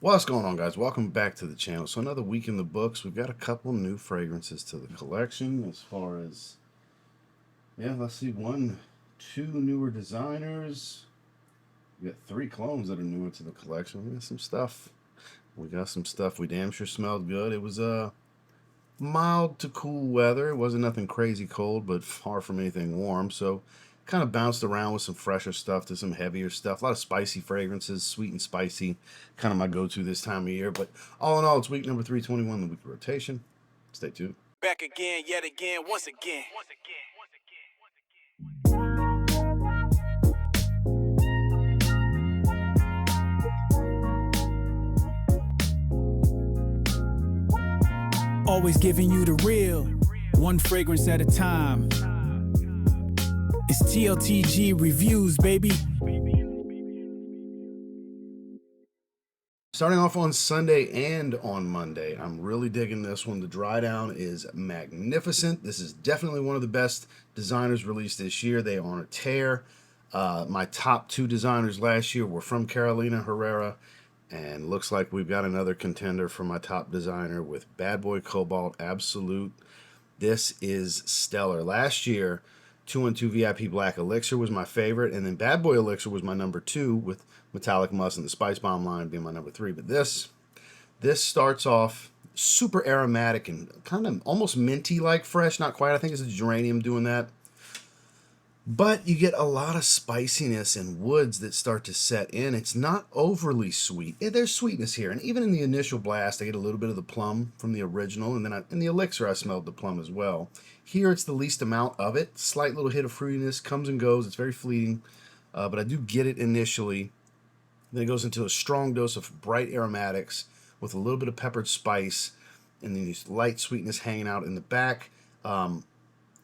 What's going on, guys? Welcome back to the channel. So another week in the books. We've got a couple new fragrances to the collection as far as, let's see, two newer designers. We got three clones that are newer to the collection. We got some stuff. We damn sure smelled good. It was mild to cool weather. It wasn't nothing crazy cold, but far from anything warm. So kind of bounced around with some fresher stuff to some heavier stuff. A lot of spicy fragrances, sweet and spicy. Kind of my go-to this time of year. But all in all, it's week number 321, the weekly rotation. Stay tuned. Back again, yet again, once again. Always giving you the real, one fragrance at a time. It's TLTG Reviews, baby. Starting off on Sunday and on Monday, I'm really digging this one. The dry down is magnificent. This is definitely one of the best designers released this year. They are on a tear. My top two designers last year were from Carolina Herrera, and looks like we've got another contender for my top designer with Bad Boy Cobalt Absolute. This is stellar. Last year, 212 VIP Black Elixir was my favorite, and then Bad Boy Elixir was my number 2, with Metallic Musk and the Spice Bomb line being my number 3. But this starts off super aromatic and kind of almost minty like fresh. Not quite. I think it's the geranium doing that. But you get a lot of spiciness and woods that start to set in. It's not overly sweet. There's sweetness here. And even in the initial blast, I get a little bit of the plum from the original. And then in the elixir, I smelled the plum as well. Here, it's the least amount of it. Slight little hit of fruitiness, comes and goes. It's very fleeting. But I do get it initially. Then it goes into a strong dose of bright aromatics with a little bit of peppered spice. And then these light sweetness hanging out in the back.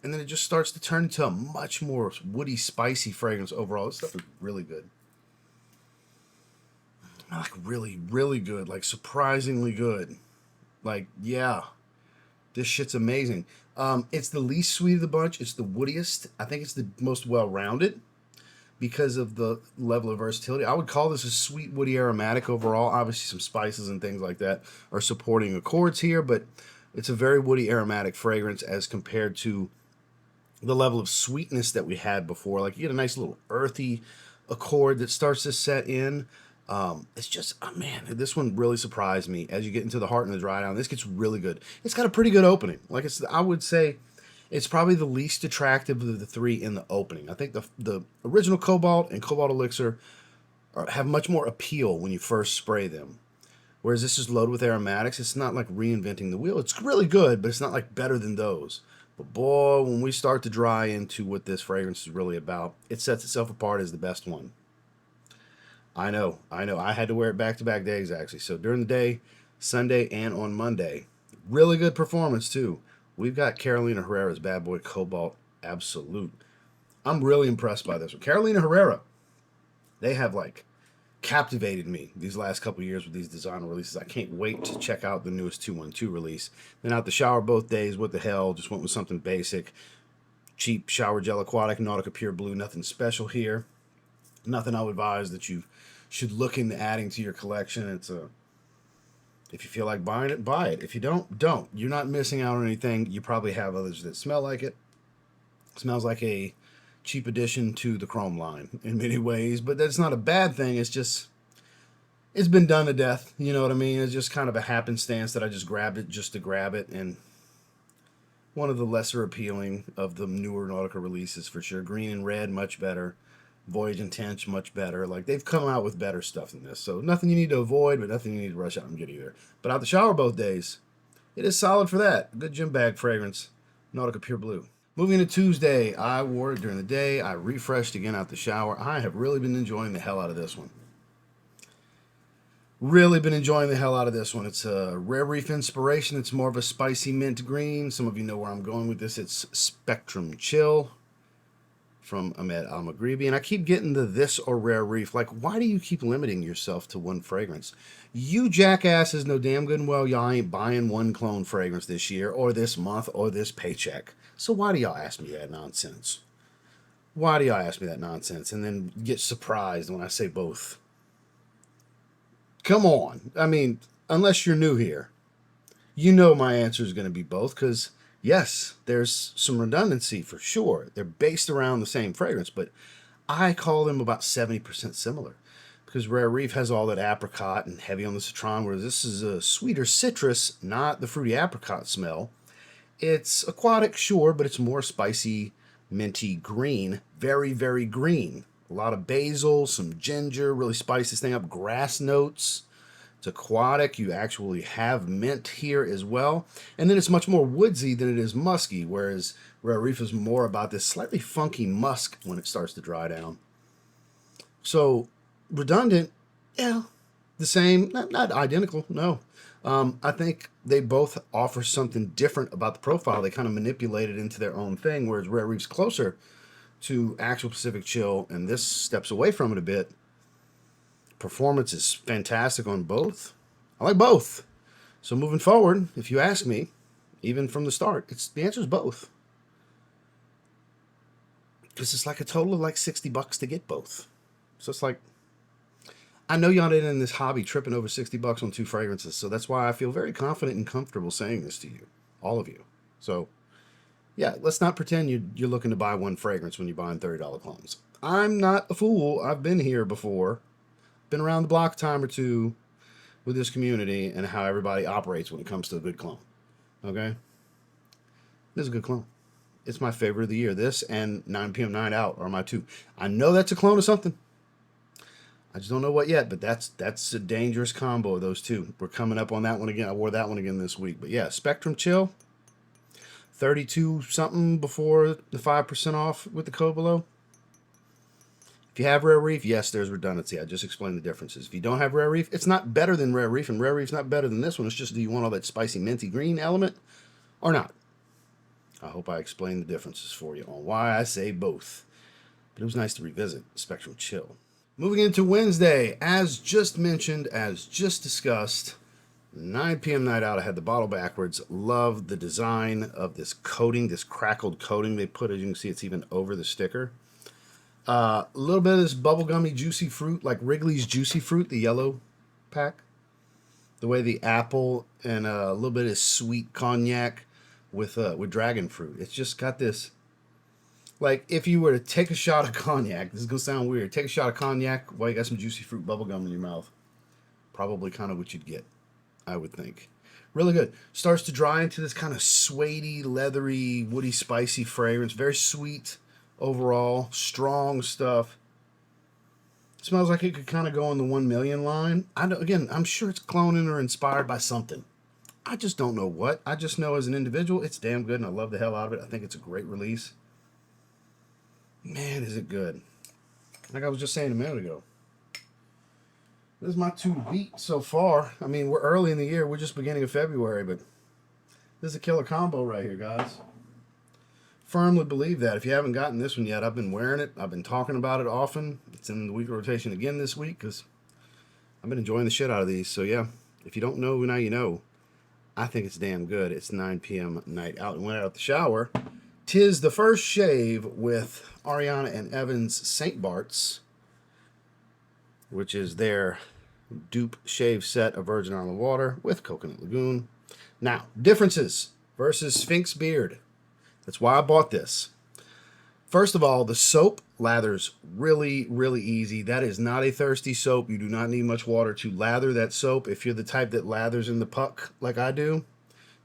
And then it just starts to turn into a much more woody, spicy fragrance overall. This stuff is really good. Like, really, really good. Like, surprisingly good. Like, yeah. This shit's amazing. It's the least sweet of the bunch. It's the woodiest. I think it's the most well-rounded because of the level of versatility. I would call this a sweet, woody, aromatic overall. Obviously, some spices and things like that are supporting accords here, but it's a very woody, aromatic fragrance as compared to the level of sweetness that we had before. Like, you get a nice little earthy accord that starts to set in. It's just, oh man, this one really surprised me. As you get into the heart and the dry down, this gets really good. It's got a pretty good opening. Like, I would say it's probably the least attractive of the three in the opening. I think the original Cobalt and Cobalt Elixir have much more appeal when you first spray them. Whereas this is loaded with aromatics. It's not like reinventing the wheel. It's really good, but it's not like better than those. But boy, when we start to dry into what this fragrance is really about, it sets itself apart as the best one. I know. I had to wear it back-to-back days, actually. So during the day, Sunday, and on Monday. Really good performance, too. We've got Carolina Herrera's Bad Boy Cobalt Absolute. I'm really impressed by this one. Carolina Herrera, they have, like, captivated me these last couple years with these designer releases. I can't wait to check out the newest 212 release. Been out the shower both days. What the hell? Just went with something basic. Cheap shower gel aquatic, Nautica Pure Blue. Nothing special here. Nothing I would advise that you should look into adding to your collection. If you feel like buying it, buy it. If you don't. You're not missing out on anything. You probably have others that smell like it. Smells like a cheap addition to the Chrome line in many ways, but that's not a bad thing. It's just, it's been done to death. You know what I mean? It's just kind of a happenstance that I just grabbed it just to grab it, and one of the lesser appealing of the newer Nautica releases for sure. Green and red, much better. Voyage Intense, much better. Like, they've come out with better stuff than this. So nothing you need to avoid, but nothing you need to rush out and get either. But out the shower both days, it is solid for that. Good gym bag fragrance, Nautica Pure Blue. Moving to Tuesday, I wore it during the day. I refreshed again out the shower. I have really been enjoying the hell out of this one. Really been enjoying the hell out of this one. It's a Rare Reef inspiration. It's more of a spicy mint green. Some of you know where I'm going with this. It's Spectrum Chill from Ahmed Maghribi. And I keep getting this or Rare Reef. Like, why do you keep limiting yourself to one fragrance? You jackasses know damn good and well y'all ain't buying one clone fragrance this year or this month or this paycheck. So why do y'all ask me that nonsense? Why do y'all ask me that nonsense and then get surprised when I say both? Come on. I mean, unless you're new here, you know my answer is going to be both because, yes, there's some redundancy for sure. They're based around the same fragrance, but I call them about 70% similar because Rare Reef has all that apricot and heavy on the citron, whereas this is a sweeter citrus, not the fruity apricot smell. It's aquatic, sure, but it's more spicy, minty green. Very, very green. A lot of basil, some ginger, really spice this thing up. Grass notes. It's aquatic. You actually have mint here as well. And then it's much more woodsy than it is musky, whereas Rare Reef is more about this slightly funky musk when it starts to dry down. So, redundant, yeah, the same, not identical, no. I think they both offer something different about the profile. They kind of manipulate it into their own thing, whereas Rare Reef's closer to actual Pacific Chill, and this steps away from it a bit. Performance is fantastic on both. I like both. So moving forward, if you ask me, even from the start, the answer is both. Because it's like a total of like $60 to get both. So it's like, I know y'all ain't in this hobby tripping over $60 on 2 fragrances, so that's why I feel very confident and comfortable saying this to you, all of you. So, yeah, let's not pretend you're looking to buy one fragrance when you're buying $30 clones. I'm not a fool. I've been here before, been around the block a time or two with this community and how everybody operates when it comes to a good clone. Okay? This is a good clone. It's my favorite of the year. This and 9 p.m. Night Out are my two. I know that's a clone of something. I just don't know what yet, but that's a dangerous combo of those two. We're coming up on that one again. I wore that one again this week. But yeah, Spectrum Chill, 32 something before the 5% off with the code below. If you have Rare Reef, yes, there's redundancy. I just explained the differences. If you don't have Rare Reef, it's not better than Rare Reef, and Rare Reef's not better than this one. It's just, do you want all that spicy minty green element or not? I hope I explained the differences for you on why I say both. But it was nice to revisit Spectrum Chill. Moving into Wednesday, as just mentioned, as just discussed, 9 p.m. Night Out. I had the bottle backwards. Love the design of this coating, this crackled coating they put. As you can see, it's even over the sticker. A little bit of this bubblegummy juicy fruit, like Wrigley's Juicy Fruit, the yellow pack. The way the apple and a little bit of sweet cognac with dragon fruit. It's just got this. Like, if you were to take a shot of cognac, this is going to sound weird. Take a shot of cognac while you got some juicy fruit bubblegum in your mouth. Probably kind of what you'd get, I would think. Really good. Starts to dry into this kind of suede-y, leathery, woody, spicy fragrance. Very sweet overall. Strong stuff. Smells like it could kind of go on the 1 million line. Again, I'm sure it's cloning or inspired by something. I just don't know what. I just know as an individual, it's damn good, and I love the hell out of it. I think it's a great release. Man, is it good. Like I was just saying a minute ago. This is my 2 to beat so far. I mean, we're early in the year. We're just beginning of February, but this is a killer combo right here, guys. Firmly believe that. If you haven't gotten this one yet, I've been wearing it. I've been talking about it often. It's in the weekly rotation again this week because I've been enjoying the shit out of these. So, yeah, if you don't know, now you know. I think it's damn good. It's 9 p.m. Night Out. And went out the shower. 'Tis the first shave with Ariana and Evan's St. Bart's, which is their dupe shave set of Virgin Island water with Coconut Lagoon. Now, differences versus Sphinx Beard. That's why I bought this. First of all, the soap lathers really, really easy. That is not a thirsty soap. You do not need much water to lather that soap. If you're the type that lathers in the puck like I do,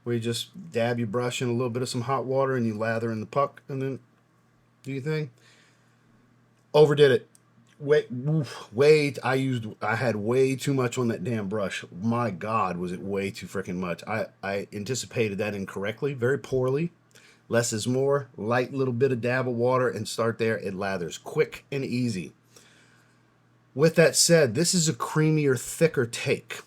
where you just dab your brush in a little bit of some hot water and you lather in the puck and then do your thing. Overdid it. I had way too much on that damn brush. My God, was it way too freaking much. I anticipated that incorrectly, very poorly. Less is more. Light little bit of dab of water and start there. It lathers quick and easy. With that said, this is a creamier, thicker take.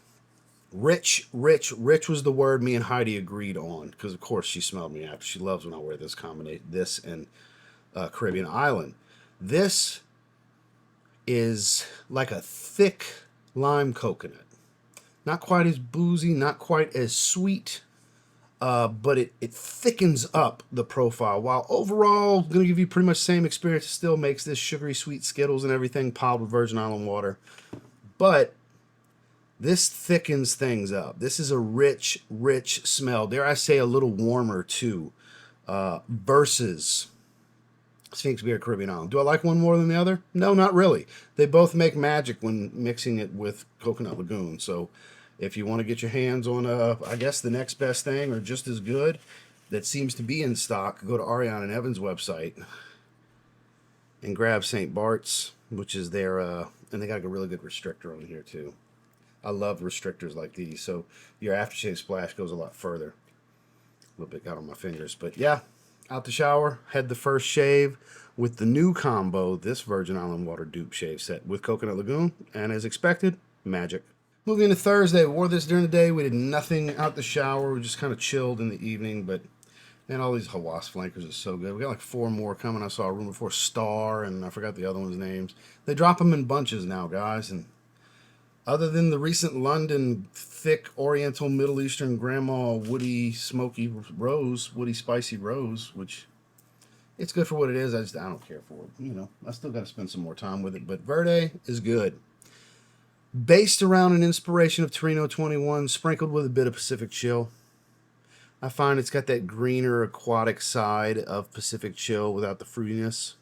Rich was the word me and Heidi agreed on because, of course, she smelled me after. She loves when I wear this combination, this and Caribbean Island. This is like a thick lime coconut. Not quite as boozy, not quite as sweet, but it thickens up the profile. While overall, going to give you pretty much the same experience. It still makes this sugary sweet Skittles and everything piled with Virgin Island water. But This thickens things up. This is a rich, rich smell. Dare I say a little warmer too. Versus Sphinx Beer Caribbean Island. Do I like one more than the other? No, not really. They both make magic when mixing it with Coconut Lagoon. So if you want to get your hands on, I guess, the next best thing or just as good that seems to be in stock, go to Rayhaan and Evan's website and grab St. Bart's, which is their, and they got a really good restrictor on here too. I love restrictors like these. So your aftershave splash goes a lot further. A little bit got on my fingers, but yeah. Out the shower, had the first shave with the new combo, this Virgin Island Water Dupe shave set with Coconut Lagoon, and as expected, magic. Moving into Thursday, wore this during the day. We did nothing out the shower. We just kind of chilled in the evening, but man, all these Hawas flankers are so good. We got like 4 more coming. I saw a room before Star, and I forgot the other one's names. They drop them in bunches now, guys, and other than the recent London thick Oriental Middle Eastern Grandma woody smoky rose, woody spicy rose, which it's good for what it is. I don't care for it. You know, I still got to spend some more time with it. But Verde is good. Based around an inspiration of Torino 21, sprinkled with a bit of Pacific Chill. I find it's got that greener aquatic side of Pacific Chill without the fruitiness.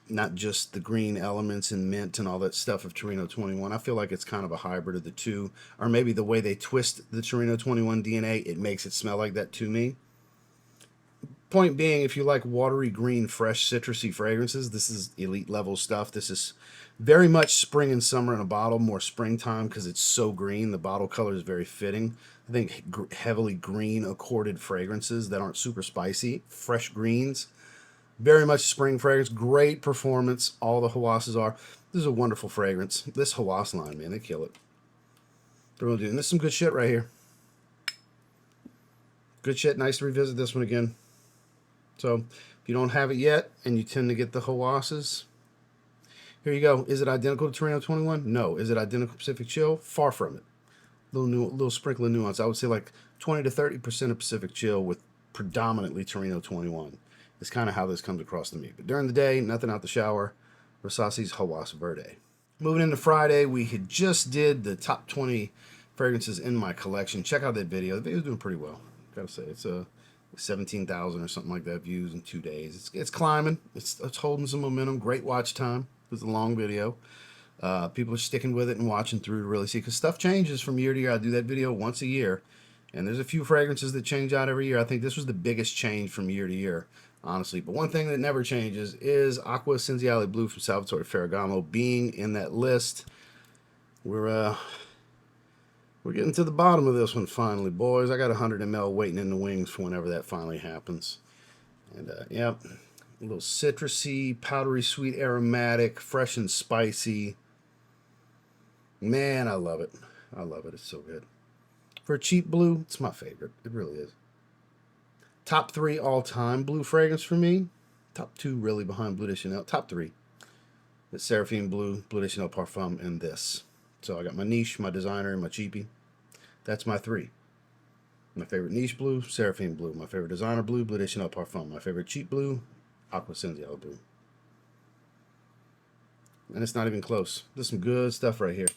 Not just the green elements and mint and all that stuff of Torino 21. I feel like it's kind of a hybrid of the two. Or maybe the way they twist the Torino 21 DNA, it makes it smell like that to me. Point being, if you like watery, green, fresh, citrusy fragrances, this is elite level stuff. This is very much spring and summer in a bottle, more springtime because it's so green. The bottle color is very fitting. I think heavily green accorded fragrances that aren't super spicy. Fresh greens. Very much spring fragrance. Great performance. All the Hawases are. This is a wonderful fragrance. This Hawas line, man, they kill it. They're really doing this. Is some good shit right here. Good shit. Nice to revisit this one again. So, if you don't have it yet, and you tend to get the Hawases, here you go. Is it identical to Torino 21? No. Is it identical to Pacific Chill? Far from it. Little sprinkle of nuance. I would say like 20 to 30% of Pacific Chill with predominantly Torino 21. It's kind of how this comes across to me. But during the day, nothing out the shower. Rasasi's Hawas Verde. Moving into Friday, we had just did the top 20 fragrances in my collection. Check out that video. The video's doing pretty well. Gotta say, it's 17,000 or something like that views in 2 days. It's climbing. It's holding some momentum. Great watch time. It was a long video. People are sticking with it and watching through to really see, because stuff changes from year to year. I do that video once a year, and there's a few fragrances that change out every year. I think this was the biggest change from year to year, honestly. But one thing that never changes is Acqua Essenziale Blue from Salvatore Ferragamo being in that list. We're getting to the bottom of this one finally, boys. I got 100 ml waiting in the wings for whenever that finally happens. And yeah, a little citrusy, powdery, sweet, aromatic, fresh and spicy. Man, I love it. I love it. It's so good. For a cheap blue, it's my favorite. It really is. Top 3 all-time blue fragrance for me. Top 2 really behind Bleu de Chanel. Top 3. It's Seraphine Blue, Bleu de Chanel Parfum, and this. So I got my niche, my designer, and my cheapie. That's my 3. My favorite niche blue, Seraphine Blue. My favorite designer blue, Bleu de Chanel Parfum. My favorite cheap blue, Acqua Essenziale Blue. And it's not even close. There's some good stuff right here.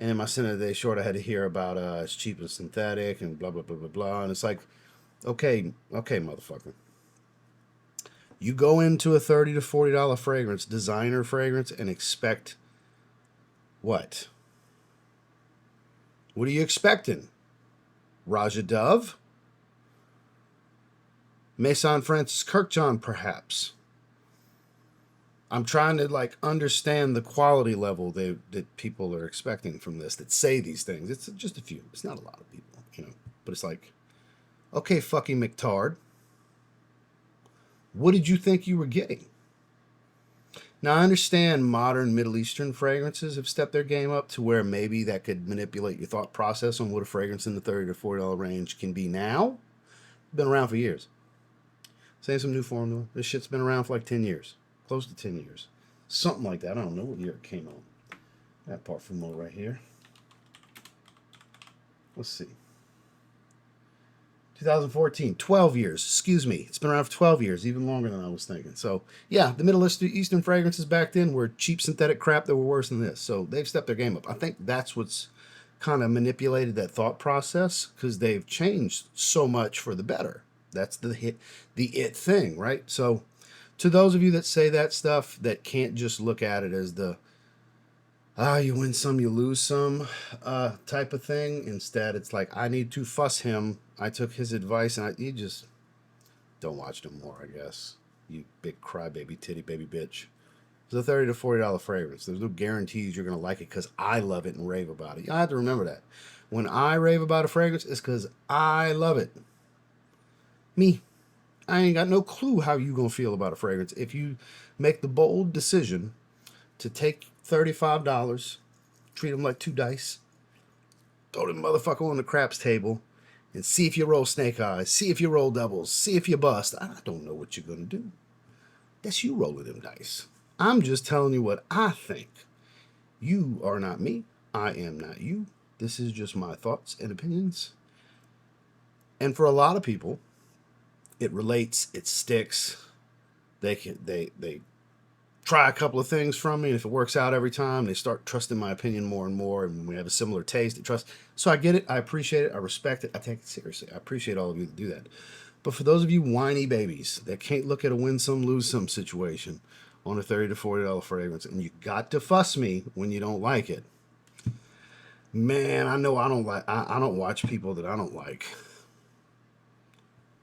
And in my Center of the Day short, I had to hear about it's cheap and synthetic and blah, blah, blah, blah, blah. And it's like, okay, motherfucker. You go into a $30 to $40 fragrance, designer fragrance, and expect what? What are you expecting? Raja Dove? Maison Francis Kirkjohn, perhaps? I'm trying to like understand the quality level that people are expecting from this, that say these things. It's just a few. It's not a lot of people, you know. But it's like, okay, fucking McTard. What did you think you were getting? Now, I understand modern Middle Eastern fragrances have stepped their game up to where maybe that could manipulate your thought process on what a fragrance in the $30 to $40 range can be now. Been around for years. Same some new formula. This shit's been around for like 10 years. Close to 10 years. Something like that. I don't know what year it came on. That Parfumeur right here. Let's see. 2014, 12 years. Excuse me. It's been around for 12 years, even longer than I was thinking. So, yeah, the Middle Eastern fragrances back then were cheap synthetic crap that were worse than this. So, they've stepped their game up. I think that's what's kind of manipulated that thought process, because they've changed so much for the better. That's the it thing, right? So, to those of you that say that stuff, that can't just look at it as the you win some, you lose some type of thing. Instead, it's like, I need to fuss him. I took his advice, and you just don't watch no more, I guess. You big crybaby, titty baby bitch. It's a $30 to $40 fragrance. There's no guarantees you're going to like it because I love it and rave about it. You have to remember that. When I rave about a fragrance, it's because I love it. Me. I ain't got no clue how you going to feel about a fragrance. If you make the bold decision to take $35, treat them like 2 dice, throw them motherfucker on the craps table, and see if you roll snake eyes, see if you roll doubles, see if you bust. I don't know what you're going to do. That's you rolling them dice. I'm just telling you what I think. You are not me. I am not you. This is just my thoughts and opinions. And for a lot of people, it relates, it sticks. They try a couple of things from me, and if it works out every time, they start trusting my opinion more and more, and we have a similar taste. They trust. So I get it. I appreciate it. I respect it. I take it seriously. I appreciate all of you that do that. But for those of you whiny babies that can't look at a win some, lose some situation on a $30 to $40 fragrance, and you got to fuss me when you don't like it, man, I know I don't watch people that I don't like.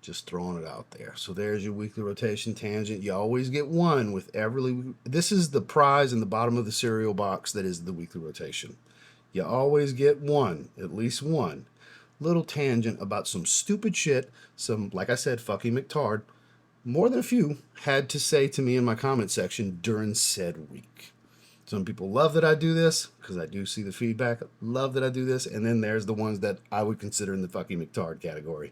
Just throwing it out there. So there's your weekly rotation tangent. You always get one with every. This is the prize in the bottom of the cereal box that is the weekly rotation. You always get one, at least one, little tangent about some stupid shit. Some, like I said, fucking McTard. More than a few had to say to me in my comment section during said week. Some people love that I do this because I do see the feedback. Love that I do this. And then there's the ones that I would consider in the fucking McTard category.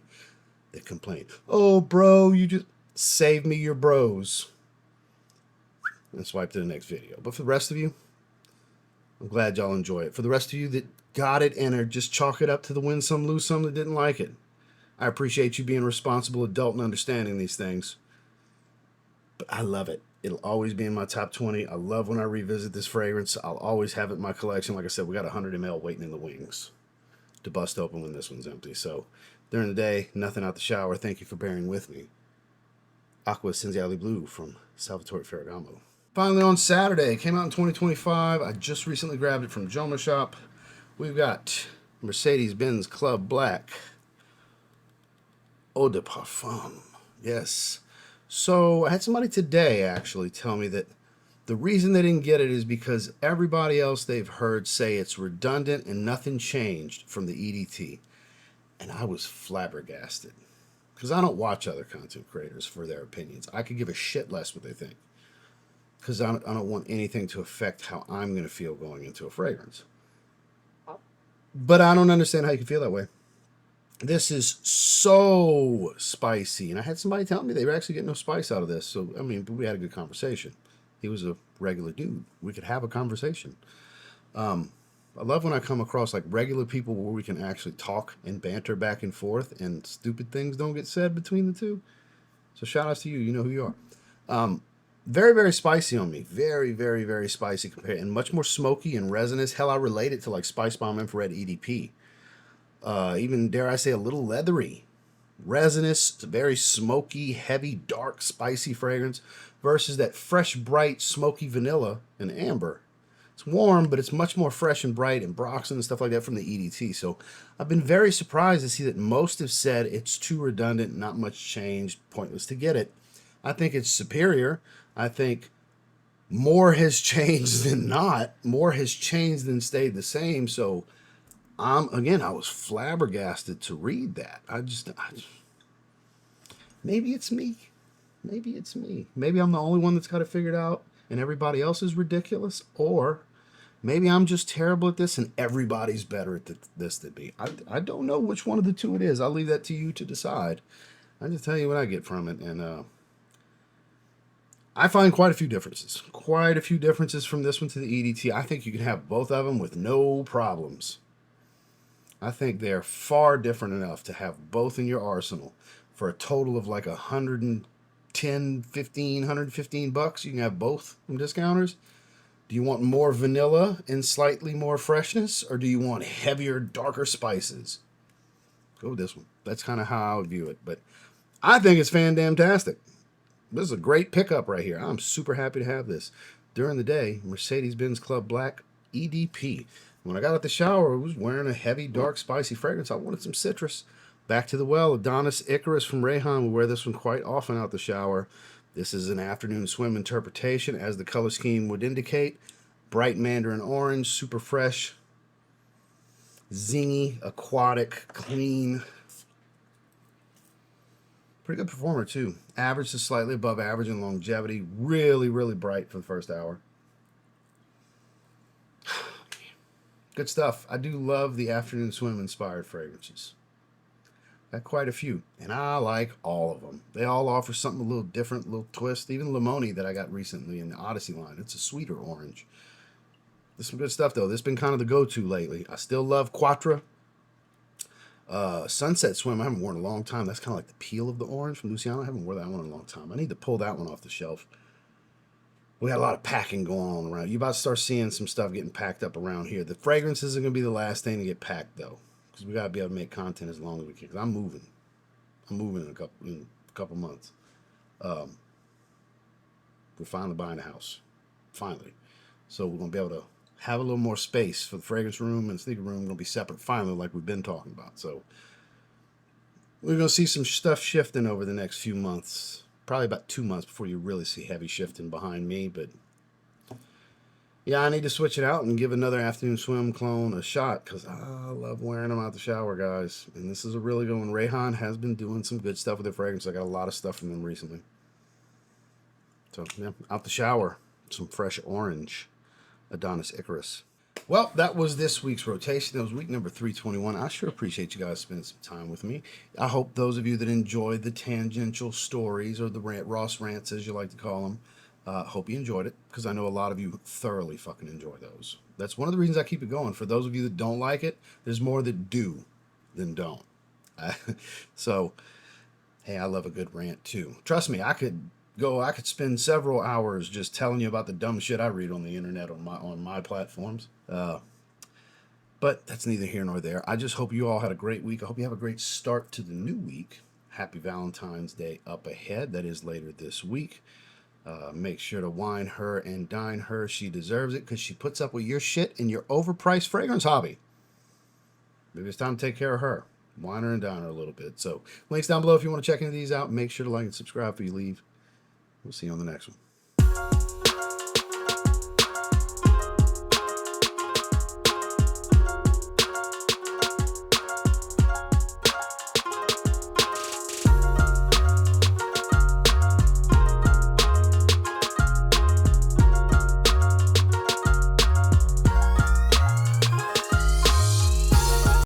They complain, oh, bro, you just save me your bros. And swipe to the next video. But for the rest of you, I'm glad y'all enjoy it. For the rest of you that got it and are just chalk it up to the win some, lose some that didn't like it, I appreciate you being a responsible adult and understanding these things. But I love it. It'll always be in my top 20. I love when I revisit this fragrance. I'll always have it in my collection. Like I said, we got 100 ml waiting in the wings to bust open when this one's empty. So during the day, nothing out the shower. Thank you for bearing with me. Acqua Essenziale Blue from Salvatore Ferragamo. Finally on Saturday, came out in 2025. I just recently grabbed it from Joma Shop. We've got Mercedes-Benz Club Black Eau de Parfum. Yes. So I had somebody today actually tell me that the reason they didn't get it is because everybody else they've heard say it's redundant and nothing changed from the EDT. And I was flabbergasted because I don't watch other content creators for their opinions. I could give a shit less what they think because I don't want anything to affect how I'm going to feel going into a fragrance. But I don't understand how you can feel that way. This is so spicy. And I had somebody tell me they were actually getting no spice out of this. So, I mean, we had a good conversation. He was a regular dude. We could have a conversation. I love when I come across like regular people where we can actually talk and banter back and forth and stupid things don't get said between the two. So shout outs to you. You know who you are. Very, very spicy on me. Very, very, very spicy compared, and much more smoky and resinous. Hell, I relate it to like Spice Bomb Infrared EDP. Even dare I say a little leathery. Resinous, very smoky, heavy, dark, spicy fragrance versus that fresh, bright, smoky vanilla and amber. It's warm, but it's much more fresh and bright and Broxton and stuff like that from the EDT. So I've been very surprised to see that most have said it's too redundant, not much changed, pointless to get it. I think it's superior. I think more has changed than not. More has changed than stayed the same. So I was flabbergasted to read that. Maybe it's me. Maybe it's me. Maybe I'm the only one that's got it figured out and everybody else is ridiculous, or maybe I'm just terrible at this and everybody's better at this than me. I don't know which one of the two it is. I'll leave that to you to decide. I just tell you what I get from it, and I find quite a few differences. Quite a few differences from this one to the EDT. I think you can have both of them with no problems. I think they're far different enough to have both in your arsenal for a total of like 110, 15, 115 bucks. You can have both from discounters. Do you want more vanilla and slightly more freshness, or do you want heavier, darker spices? Go with this one. That's kind of how I would view it. But I think it's fan-damn-tastic. This is a great pickup right here. I'm super happy to have this. During the day, Mercedes-Benz Club Black EDP. When I got out the shower, I was wearing a heavy, dark, spicy fragrance. I wanted some citrus. Back to the well, Adonis Icarus from Rayhaan. We wear this one quite often out the shower. This is an afternoon swim interpretation, as the color scheme would indicate. Bright mandarin orange, super fresh, zingy, aquatic, clean. Pretty good performer, too. Average to slightly above average in longevity. Really, really bright for the first hour. Good stuff. I do love the afternoon swim inspired fragrances. Got quite a few, and I like all of them. They all offer something a little different, a little twist. Even Limoni that I got recently in the Odyssey line. It's a sweeter orange. There's some good stuff, though. This has been kind of the go-to lately. I still love Quattro. Sunset Swim, I haven't worn in a long time. That's kind of like the peel of the orange from Luciano. I haven't worn that one in a long time. I need to pull that one off the shelf. We got a lot of packing going on around. You're about to start seeing some stuff getting packed up around here. The fragrance isn't going to be the last thing to get packed, though, because we got to be able to make content as long as we can. Because I'm moving in a couple months. We're finally buying a house. Finally. So we're going to be able to have a little more space for the fragrance room and sneaker room. Going to be separate finally, like we've been talking about. So we're going to see some stuff shifting over the next few months. Probably about 2 months before you really see heavy shifting behind me. But yeah, I need to switch it out and give another afternoon swim clone a shot, because I love wearing them out the shower, guys. And this is a really good one. Rayhaan has been doing some good stuff with their fragrance. I got a lot of stuff from them recently. So yeah, out the shower, some fresh orange Adonis Icarus. Well, that was this week's rotation. That was week number 321. I sure appreciate you guys spending some time with me. I hope those of you that enjoyed the tangential stories, or the Ross rants, as you like to call them, hope you enjoyed it, because I know a lot of you thoroughly fucking enjoy those. That's one of the reasons I keep it going. For those of you that don't like it, there's more that do than don't. So, hey, I love a good rant too. Trust me, I could spend several hours just telling you about the dumb shit I read on the internet on my platforms. But that's neither here nor there. I just hope you all had a great week. I hope you have a great start to the new week. Happy Valentine's Day up ahead. That is later this week. Make sure to wine her and dine her. She deserves it, because she puts up with your shit and your overpriced fragrance hobby. Maybe it's time to take care of her. Wine her and dine her a little bit. So links down below if you want to check any of these out. Make sure to like and subscribe before you leave. We'll see you on the next one.